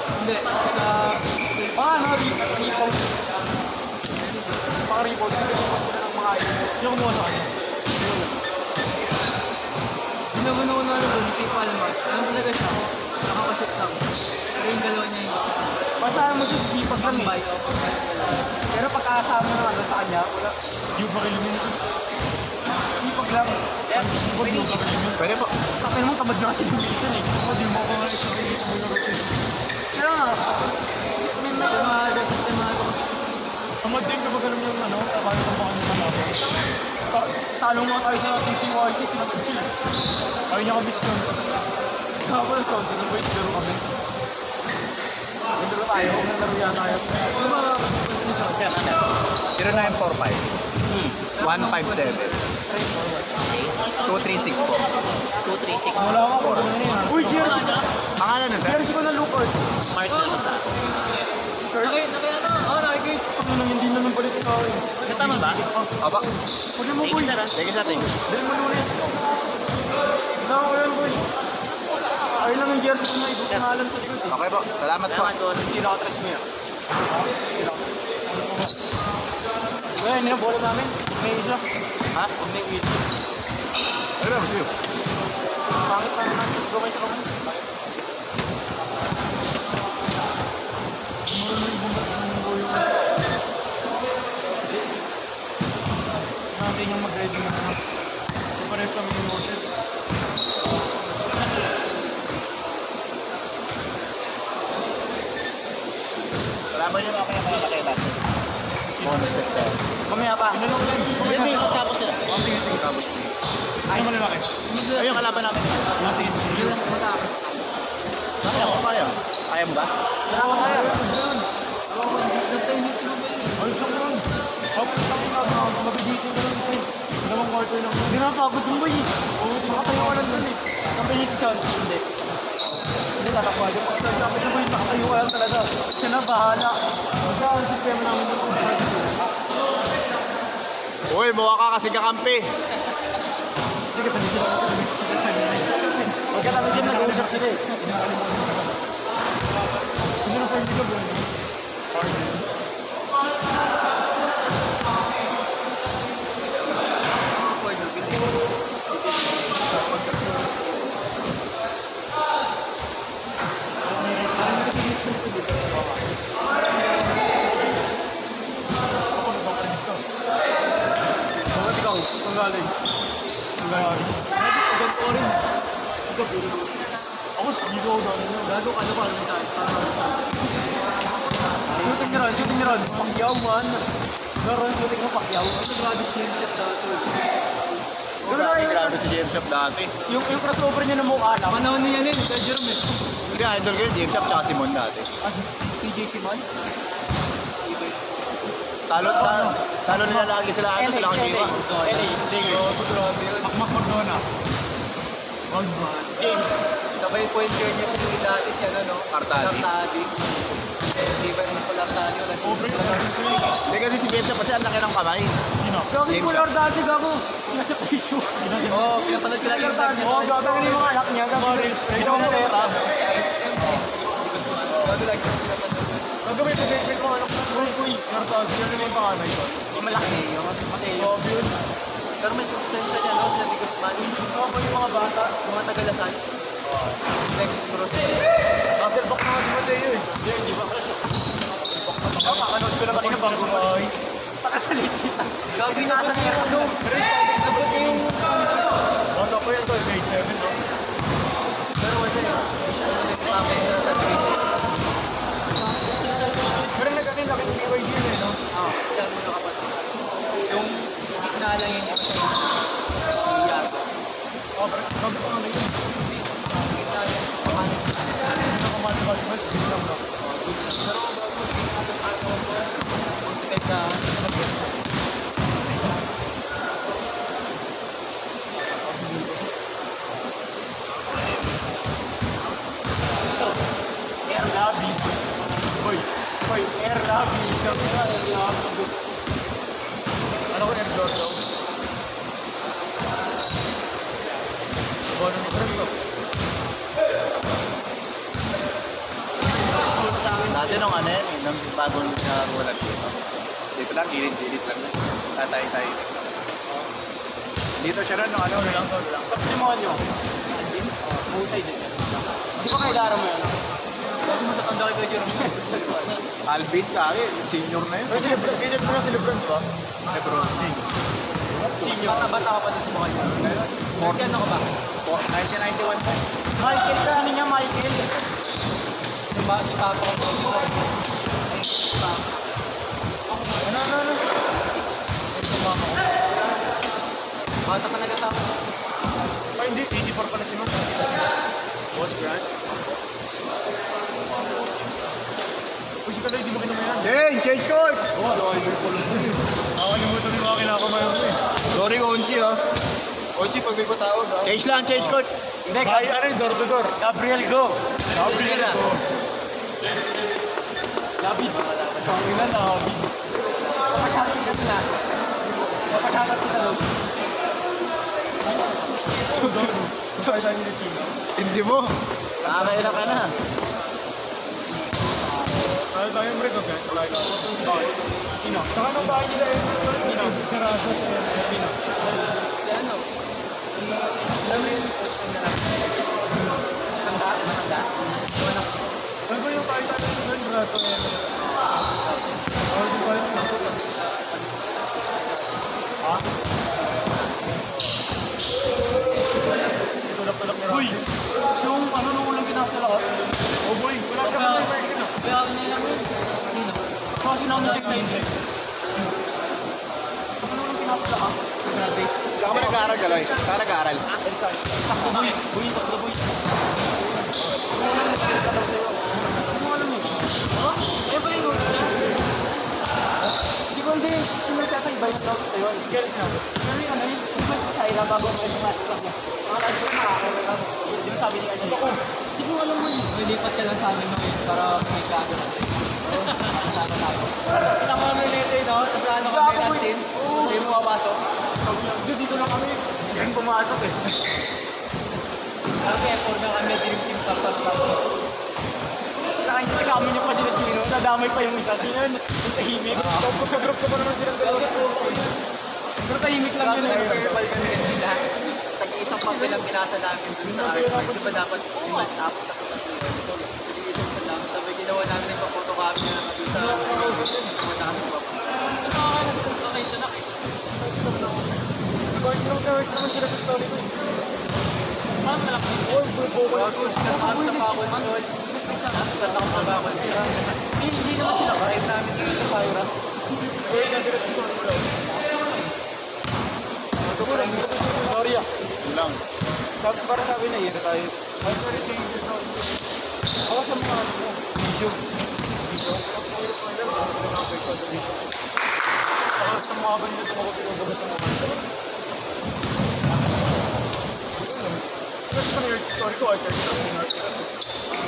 Hindi, sa... Ano, repost. Paka-repost. Repost sila ng mga items. Yung kumuha sa kanya. Binubunuan na doon, kay Palma. Ano talaga siya? Nakakaship lang. Pero yung dalawa niya yun. Pasahan mo siya sa sipag lang eh. Pero pagkakasama na ano sa kanya, wala. Yung pakilumin ko. Sipag lang. Pwede po. Tapos naman tamad na kasi lumitan eh. Hindi mo ako nga isa rin dito mo na kasi. Kaya nga, may mga system na ito kasi. Tamad din kapag alam yung ano, kaya kung baka naman ako. Talong nga tayo sa TCYC, tinatag siya. Ayaw niya kami sponsor. Kapag sponsor, wait, laro kami. Laro tayo, laro yata tayo. Ano ba? 0945 157 2364. 236. Wala ka po. Uy, jersey! Pangalan nun, sir? Jersey ko na Lucas. Smart na to sa. Jersey? Nakikita. Kami nang hindi naman balik sa akin. Tama ba? Aba. Pwede mo, Thank boy. you, sir. Thank you, sir. Thank you. Dali mo lunes. Wala ko yan, boy. Ayun lang yung jersey ko na ibig pangalan sa likod. Okay po. Salamat po. Salamat, boss. Hindi nakatrace mo yan. Well, yun yung bola namin. May isa. Ha? May isa. Ano ba, sa'yo? Pangit pa naman. Gawin sa kamay. Natin yung mag-ready na naman. Pares kami yung motion. Kalaban nyo ako yung mga makilas. Bonus set tayo. Mamaya pa. Ano lang ulit? Yan ba yung tapos nila? Oh, sige, sige. Tapos. Ay, malalaki. Ayun yung kalaban namin. Ah, sige, sige. Yun lang, malalaki. Kaya ko kaya. Kaya mo ba? Wala ka kaya. Nag-tennis mo ba yun? Ayos lang yun. Tapos kami nga, mabibitin ka lang ito. Dalawang quarter lang. Hindi na pagod yung boy eh. Makatayo ka lang dun eh. Kampihin si Chauncey, hindi. Hindi tatakwa dyan. Tapos sabi niya boy, nakatayo ka lang talaga. Siya na bahala. Basta ang sistema namin dun kung bakit ito. Uy, mukha ka kasi kakampi. Hindi ka tabi sila. Pagkatabi sila, nag-uusap sila eh. Hindi na friendly ka boy. Bakit ikaw? Ang galing. Ang galing. Ganto rin. Ikaw, pero ako sa dito ako dami nyo. Gago ka na ba? Ano sa shooting niya ron, shooting niya ron. Pacquiao man. Garon, shooting mo Pacquiao. Ito grabe si James Shep dati. Pero na yung Grabe si James Shop dati. yung crossover niya ng mukha lang. Panahon niya yun, kay Jerome eh. Hindi, idol ko yun. James Shop tsaka Simon dati. Ah, si CJ Simon? Talo nila lagi sila. Ano sila kang jiwa? LA, Lakers. Makmak Cordona. James. Sabay point guard niya sa Louis dati si ano no? Cartadi. Hindi ba naman pala Cartadi wala si Hindi kasi si James Shop kasi ang laki ng kamay. Sa akin James polar dati gago. Sila sa Facebook. Oo, pinapanood ko lang yung tag niya. Oo, gago yung mga anak niya. Gago Ito mo na si Ice and Bago lang yung pinapanood. Gago may pag-check ko anak ng role ko eh. Nartag, yun yung panganay ko. Yung malaki, yung Mateo. So, yun. Pero mas potential niya no, sila Di Guzman. So, ako yung mga bata. Mga Tagalasan. Next Bros. Hasselback na nga si Mateo eh. Hindi ba? Ako, kakanood ko na kanina bang sumay. Pakasalit kita. Gago yung nasa niya ano. Nabot niya yung Bata ko yan to, grade 7 no? pero wala yun. Siya na nagpapay sa grade. Pero nagkakin laki ng BYD yun eh no? Oo, yan muna kapatid. Yung gitna lang yun yung sa si Yago. Oh, pero bago pa nga yun. Gitna lang. Pamanis na. Hindi na kumalas mas hindi lang no? Pero bago tapos ako ko, ultimate na Air Labi. Boy, Air Labi. Sabi nga, Air Labi. Ano ko Air Jordan? Bono ni Trento. Yan ang ano yan eh, nang bagong nakakuha dito. Dito lang, gilid-gilid lang. Tatay-tay. Dito siya rin, no, ano lang. Sa Simon nyo. Andin? Husay din. Di ba kayo laro mo yun? Dati mo sa tanda kay Jerome. Alvin kaki, senior na yun. Pero silibran, ganyan mo na silibran, di ba? Lebron James. Senior. Bata ka pa din mo kayo. Ano ka ba? 1991 pa. Michael ka, ano niya, Michael? Yung ba, si Papa ko. Ano? Bata pa nag-asawa. Ay, hindi. 84 pala si Mom. Boss Grant. Uy, si Kaloy, di mo kinamayan. Hey, change court! Oo, driver ko lang. Nakakalimutan din mga kinakamayan ko eh. Sorry, Onsi ha. Onsi, pag may patawag ha. Change lang, change court. Hindi, ano yung door to door? Gabriel, go! Gabriel, go! David. Pangilan na, David. Papasyatot ka sila. Papasyatot kita doon. Kaya sa inyo ni Chino. Hindi mo. Nakakaila ka na. Kaya tayo yung break, okay? Sakay ka. Bakit? Chino. Saka nang bahay nila eh. Chino. Sarasa sa Chino. Si ano? Alam mo yung coach ng lalaki? Matanda? Ano ba yung kahit ano yung braso niya? Ano yung kahit ano? Ha? Tulak-tulak ni Russell. Yung ano nung ulang ginasa lahat? Oh boy, wala siya pa yung version ah. Kaya ako nila mo. Sino? Kasi nang-check na index. Ano nung ginasa lahat? Grabe. Saan ka ba nag-aaral, Galoy? Saan ka nag-aaral? Sakto boy. Boy, sakto boy. Ano lang yung sakto daw sa'yo? Ano mo alam eh? Ha? Ayun pala yung notes niya. Hindi ko hindi. Yung nagsata iba yung notes sa'yo. Kaya sinabi. Pero yung ano yung mas sa Shaira bago ang mga sa niya. Mga live ko nakakawala ako. Hindi mo sabi ni kanya. Hindi ko alam mo yun. Lilipat ka lang sa amin ngayon para may gago natin. Sana tayo. Kita mo namin nito no? Tapos ano Gago kami mo natin? Oo. Hindi mo mapasok. Dito lang kami. Yan pumasok eh. Kasi effort na kami, dream team tapos sa class. Sa akin, kasama niyo pa sila Chino. Nadamay pa yung isa. Sino yun? Yung tahimik. Pagka-group ko pa naman silang dalawa. Pero tahimik lang yun eh. Verbal kami rin sila. Tag-iisang pa silang binasa namin dun sa artwork. Di ba dapat limat tapos tapos at ito. Sige-isang sa lang. Sabi ginawa namin yung pa-photocopy na dun sa mata kami pa. Nag-work naman sila sa story ko. Ma'am, malaki. Oh, Tapos nakakot sa pa-console. Sa nakapagakot sila. Hindi naman sila. Kahit namin dito sa Pyra. Eh, nandito sa story ko lang. Sorry ah. Lang. Parang sabi na year tayo. Ay, sorry, thank you. Ako sa mga ano mo. Video. Saka sa mga ganito ako pinagabas ng mga ito. Kasi pa na story ko, Arthur.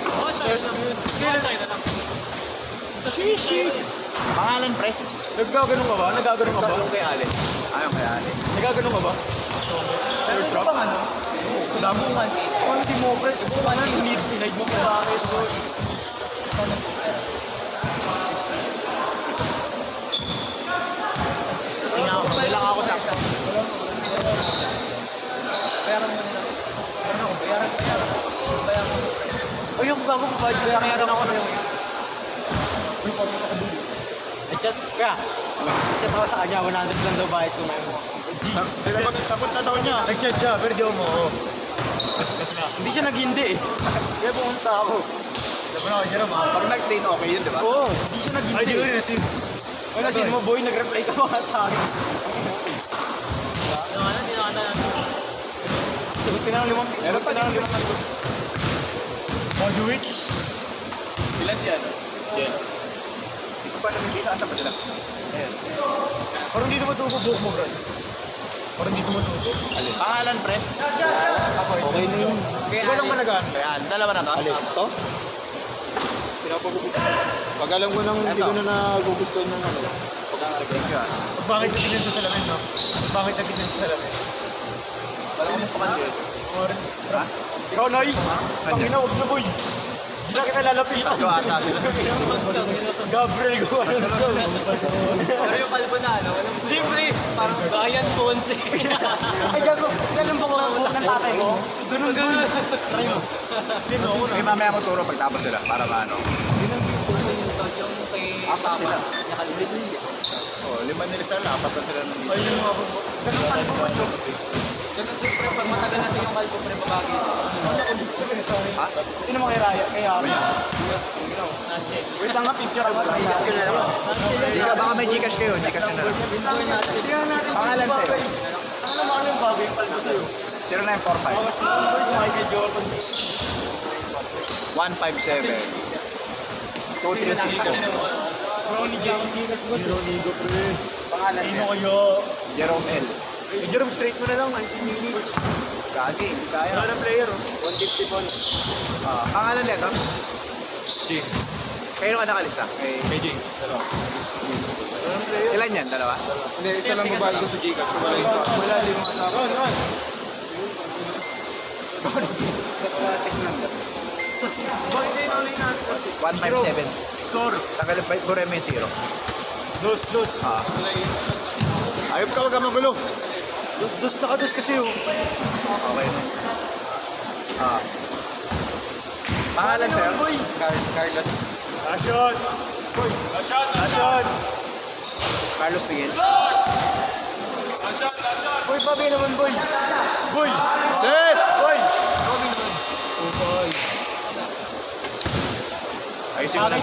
Oo, sorry na yun. Sorry na lang. Shishi! Pangalan, pre? Nagkaganon ka ba? Nagkaganon ka ba? Yung kay Ale. Ayaw kay Ale. Nagkaganon ka ba? First drop? ano? Sa damungan. Ano di mo, pre? Ano hinid mo pa? Bakit? Kailang ako sakto. Bayaran mo nila. Bayaran mo. Bayaran mo. O yung bago ko ba? Bayaran ako na yung Chat ako sa kanya, 100 lang daw bayad ko ngayon. Sabot na daw niya. Nag-chat siya, pero di ako mo. Hindi siya nag-hindi eh. Kaya pumunta ako. Sabi na ako, Jerome ha? Pag nag-say no, okay yun, di ba? Oo, hindi siya nag-hindi. Ay, di ko rin nasin. Ay, nasin mo boy, nag-reply ka pa sa akin. Hindi na sagot ka na ng 5 Meron pa din. Oh, do it? Ilan siya, no? Jen. Hindi ko pa namin dito asa pa sila. Ayan. Parang dito matubo buhok mo, bro. Parang dito matubo. Pangalan, pre? Okay na yun. Ikaw lang managaan. Ayan, dalawa na to. Ito? Pinapagugustuhan. Pag alam ko nang hindi ko na nagugustuhan ng ano. Thank you, ah. Bakit natin sa salamin, no? Bakit natin sa salamin? Wala ko mong kamandir. Ha? Ikaw, Noy! Pangina, huwag na, boy! Bigla kita lalapitan. Tatlo ata sila. Gabriel Guadalupe. Pero yung kalbo na, ano, walang Hindi, pre. parang Ryan Ponce. Ay, gago. Ganun ba ko ng tatay ko? Ganun. Try mo. Dino ako na. May mamaya mo turo pagtapos sila para maano. yung kay Apat sila. Niya kalbo hindi. Oh, 5 nilista na, 4 na sila nung dito. Ayun mo ako. Ganun kalbo ba yun? Ganun din pre, pag matagal na sa yung kalbo pre, babagi sa Ha? Hindi naman kay Raya. Kay Harry. Wait lang nga, picture ako. Hindi ka, baka may Gcash kayo. Gcash na lang. Tingnan natin. Pangalan sa'yo. Ano naman yung bagay paldo sa'yo? 0945 Mga sponsor ko Michael Jordan. 157 236 Ronnie James. Ironigo, pre. Pangalan Sino niya? kayo? Jerome L. Jerome, straight mo na lang. 19 minutes. Gagi, hindi kaya. Wala na player, oh. 150 points. Pangalan niya, no? James. Kayo ka nakalista? Kay James. Dalawa. Ilan yan? Dalawa? Hindi, isa lang babae ko sa Gcash. Wala yung Wala din mga tao. Ano? Tapos ma-check lang. Bakit kayo naulit natin? 157. Score. Tanggalin pa, Burema yung 0. Dos. Ayop ka, wag ka magulo. Dos nakados kasi, oh. Okay na. Pangalan sa'yo? Boy. Carlos. Action. Boy. Action. Carlos Miguel. Boy, bagay naman, boy. Boy. Set! Boy. Ayusin mo lang.